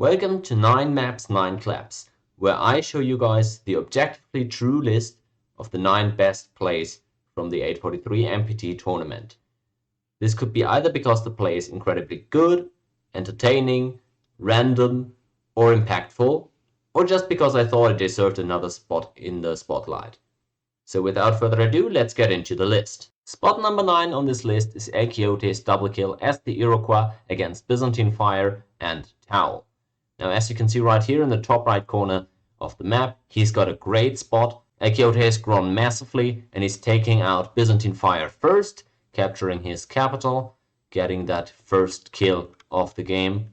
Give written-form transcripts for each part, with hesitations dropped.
Welcome to 9 Maps 9 Claps, where I show you guys the objectively true list of the 9 best plays from the 843 MPT tournament. This could be either because the play is incredibly good, entertaining, random, or impactful, or just because I thought it deserved another spot in the spotlight. So without further ado, let's get into the list. Spot number 9 on this list is El Quixote's double kill as the Iroquois against Byzantine Fire and Tau. Now, as you can see right here in the top right corner of the map, he's got a great spot. El Quixote has grown massively and he's taking out Byzantine Fire first, capturing his capital, getting that first kill of the game.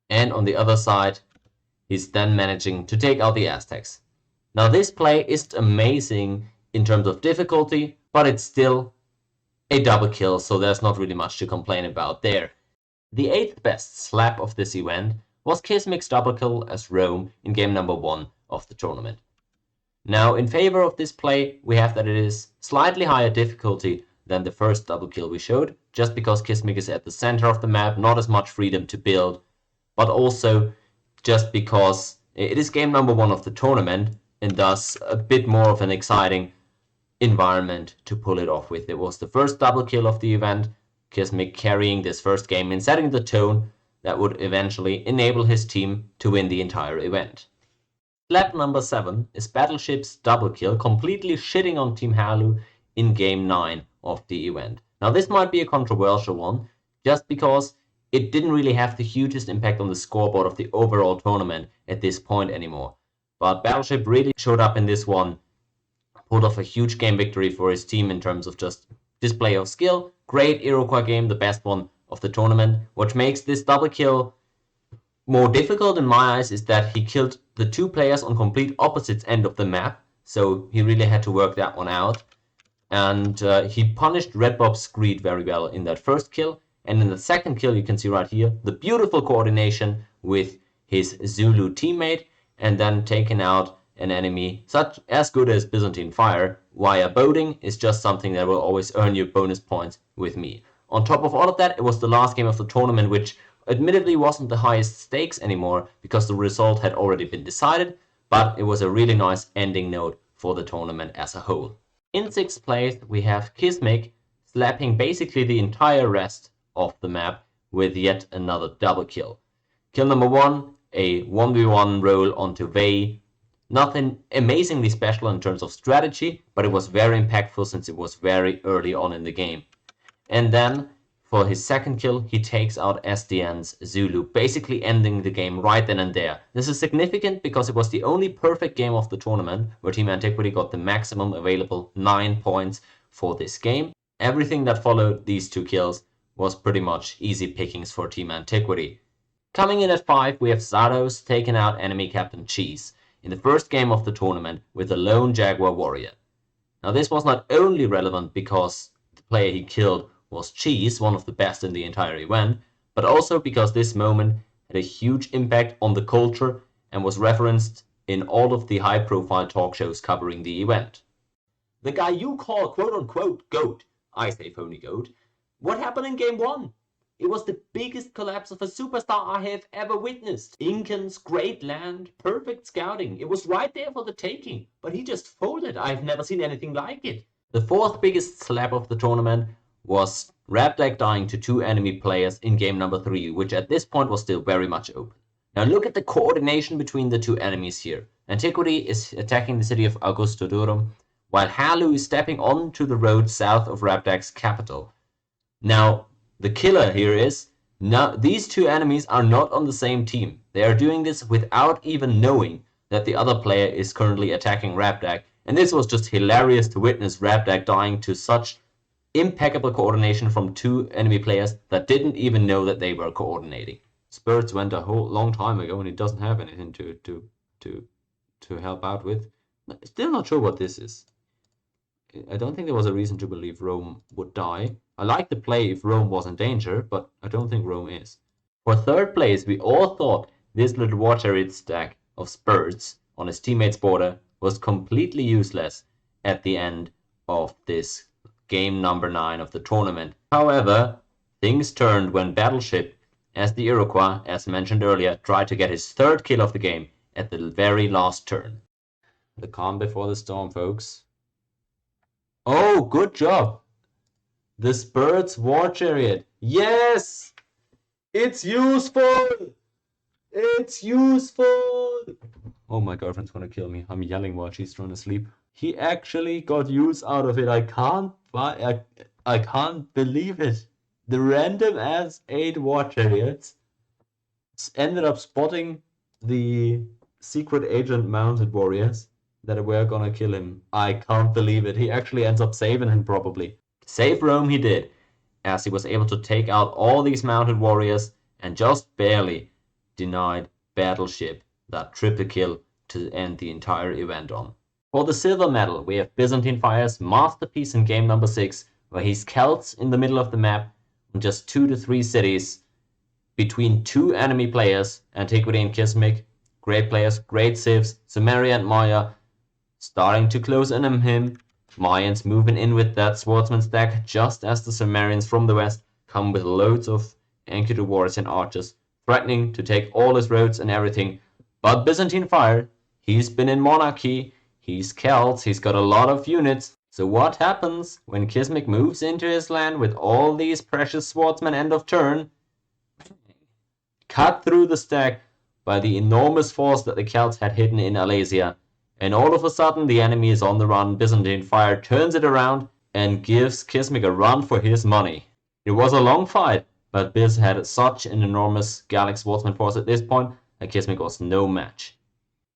And on the other side, he's then managing to take out the Aztecs. Now, this play isn't amazing in terms of difficulty, but it's still a double kill, so there's not really much to complain about there. The 8th best slap of this event was Kismic's double kill as Rome in game number 1 of the tournament. Now, in favor of this play, we have that it is slightly higher difficulty than the first double kill we showed, just because Kismic is at the center of the map, not as much freedom to build, but also just because it is game number 1 of the tournament, and thus a bit more of an exciting environment to pull it off with. It was the first double kill of the event, Kismic carrying this first game and setting the tone that would eventually enable his team to win the entire event. Slap number 7 is Battleship's double kill, completely shitting on Team Halu in game 9 of the event. Now, this might be a controversial one, just because it didn't really have the hugest impact on the scoreboard of the overall tournament at this point anymore. But Battleship really showed up in this one, pulled off a huge game victory for his team in terms of just display of skill. Great Iroquois game, the best one of the tournament. What makes this double kill more difficult in my eyes is that he killed the 2 players on complete opposite ends of the map, so he really had to work that one out. And he punished Red Bob's greed very well in that first kill, and in the second kill you can see right here the beautiful coordination with his Zulu teammate, and then taking out an enemy such as good as Byzantine Fire via boating is just something that will always earn you bonus points with me. On top of all of that, it was the last game of the tournament, which admittedly wasn't the highest stakes anymore because the result had already been decided, but it was a really nice ending note for the tournament as a whole. In 6th place, we have Kismic slapping basically the entire rest of the map with yet another double kill. Kill number 1, a 1v1 roll onto Vey. Nothing amazingly special in terms of strategy, but it was very impactful since it was very early on in the game. And then, for his second kill, he takes out SDN's Zulu, basically ending the game right then and there. This is significant because it was the only perfect game of the tournament where Team Antiquity got the maximum available 9 points for this game. Everything that followed these 2 kills was pretty much easy pickings for Team Antiquity. Coming in at 5, we have Zados taking out enemy Captain Cheese in the first game of the tournament with a lone Jaguar warrior. Now, this was not only relevant because the player he killed was Cheese, one of the best in the entire event, but also because this moment had a huge impact on the culture and was referenced in all of the high-profile talk shows covering the event. The guy you call quote-unquote GOAT, I say phony GOAT, what happened in game 1? It was the biggest collapse of a superstar I have ever witnessed. Incans, great land, perfect scouting. It was right there for the taking, but he just folded. I've never seen anything like it. The 4th biggest slap of the tournament was Rapdag dying to 2 enemy players in game number 3, which at this point was still very much open. Now look at the coordination between the 2 enemies here. Antiquity is attacking the city of Augusto Durum, while Halu is stepping onto the road south of Rapdag's capital. Now, the killer here is, now these 2 enemies are not on the same team. They are doing this without even knowing that the other player is currently attacking Rapdag, and this was just hilarious to witness Rapdag dying to such impeccable coordination from 2 enemy players that didn't even know that they were coordinating. Spurts went a whole long time ago and he doesn't have anything to help out with. Still not sure what this is. I don't think there was a reason to believe Rome would die. I like the play if Rome was in danger, but I don't think Rome is. For 3rd place, we all thought this little war chariot stack of Spurts on his teammate's border was completely useless at the end of this game number 9 of the tournament. However, things turned when Battleship as the Iroquois, as mentioned earlier, tried to get his third kill of the game at the very last turn. The calm before the storm, folks. Oh, good job! The Spurt's War Chariot. Yes! It's useful! It's useful! Oh, my girlfriend's gonna kill me. I'm yelling while she's trying to sleep. He actually got use out of it. I can't believe it. The random ass 8 War Chariots ended up spotting the secret agent mounted warriors that were gonna kill him. I can't believe it. He actually ends up saving him probably. Save Rome he did, as he was able to take out all these mounted warriors and just barely denied Battleship that triple kill to end the entire event on. For the silver medal, we have Byzantine Fire's masterpiece in game number 6, where he scouts in the middle of the map on just 2 to 3 cities between 2 enemy players, Antiquity and Kismic, great players, great civs, Sumeria and Maya, starting to close in on him. Mayans moving in with that swordsman stack just as the Sumerians from the west come with loads of Enkidu warriors and archers, threatening to take all his roads and everything. But Byzantine Fire, he's been in monarchy, he's Celts, he's got a lot of units. So what happens when Kismic moves into his land with all these precious swordsmen end of turn? Cut through the stack by the enormous force that the Celts had hidden in Alesia. And all of a sudden the enemy is on the run. Byzantine Fire turns it around and gives Kismic a run for his money. It was a long fight, but Biz had such an enormous Gallic swordsman force at this point that Kismic was no match.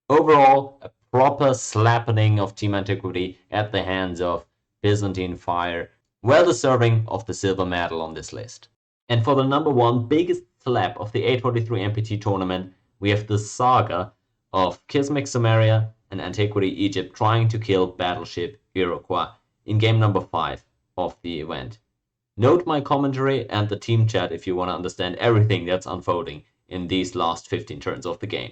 Overall, a proper slapping of Team Antiquity at the hands of Byzantine Fire, well deserving of the silver medal on this list. And for the number 1 biggest slap of the 843 MPT tournament, we have the saga of Kismic Sumeria and Antiquity Egypt trying to kill Battleship Iroquois in game number 5 of the event. Note my commentary and the team chat if you want to understand everything that's unfolding in these last 15 turns of the game.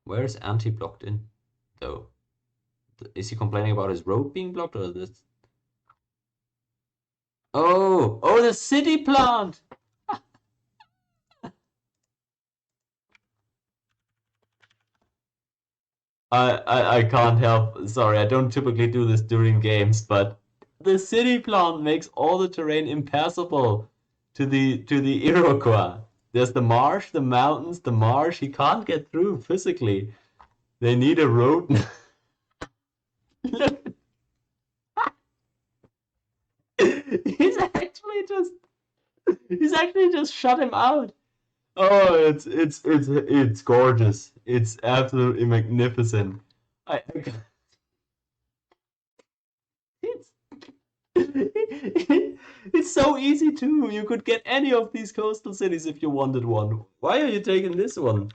Where is Anti blocked in, though? Is he complaining about his road being blocked or this? Oh, the city plant! I can't help. Sorry, I don't typically do this during games, but the city plant makes all the terrain impassable to the Iroquois. There's the marsh, the mountains, the marsh. He can't get through physically. They need a road. Look. He's actually just shut him out. Oh, it's gorgeous. It's absolutely magnificent. It's so easy too. You could get any of these coastal cities if you wanted one. Why are you taking this one?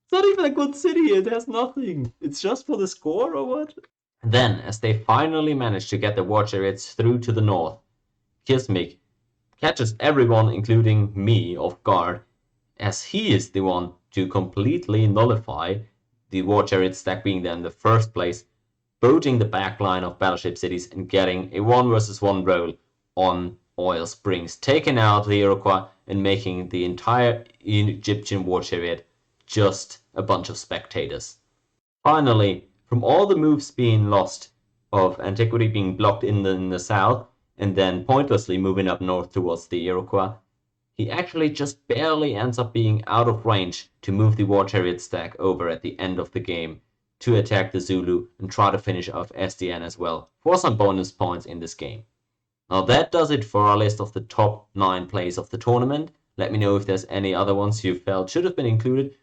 It's not even a good city. It has nothing. It's just for the score or what? Then, as they finally manage to get the war chariots through to the north, Kismic catches everyone, including me, off guard, as he is the one to completely nullify the war chariot stack being there in the first place, boating the backline of battleship cities and getting a 1 versus 1 roll on Oil Springs, taking out the Iroquois and making the entire Egyptian war chariot just a bunch of spectators. Finally, from all the moves being lost, of Antiquity being blocked in the south and then pointlessly moving up north towards the Iroquois, he actually just barely ends up being out of range to move the war chariot stack over at the end of the game to attack the Zulu and try to finish off SDN as well for some bonus points in this game. Now that does it for our list of the top 9 plays of the tournament. Let me know if there's any other ones you felt should have been included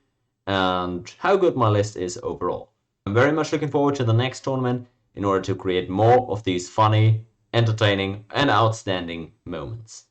and how good my list is overall. I'm very much looking forward to the next tournament in order to create more of these funny, entertaining and outstanding moments.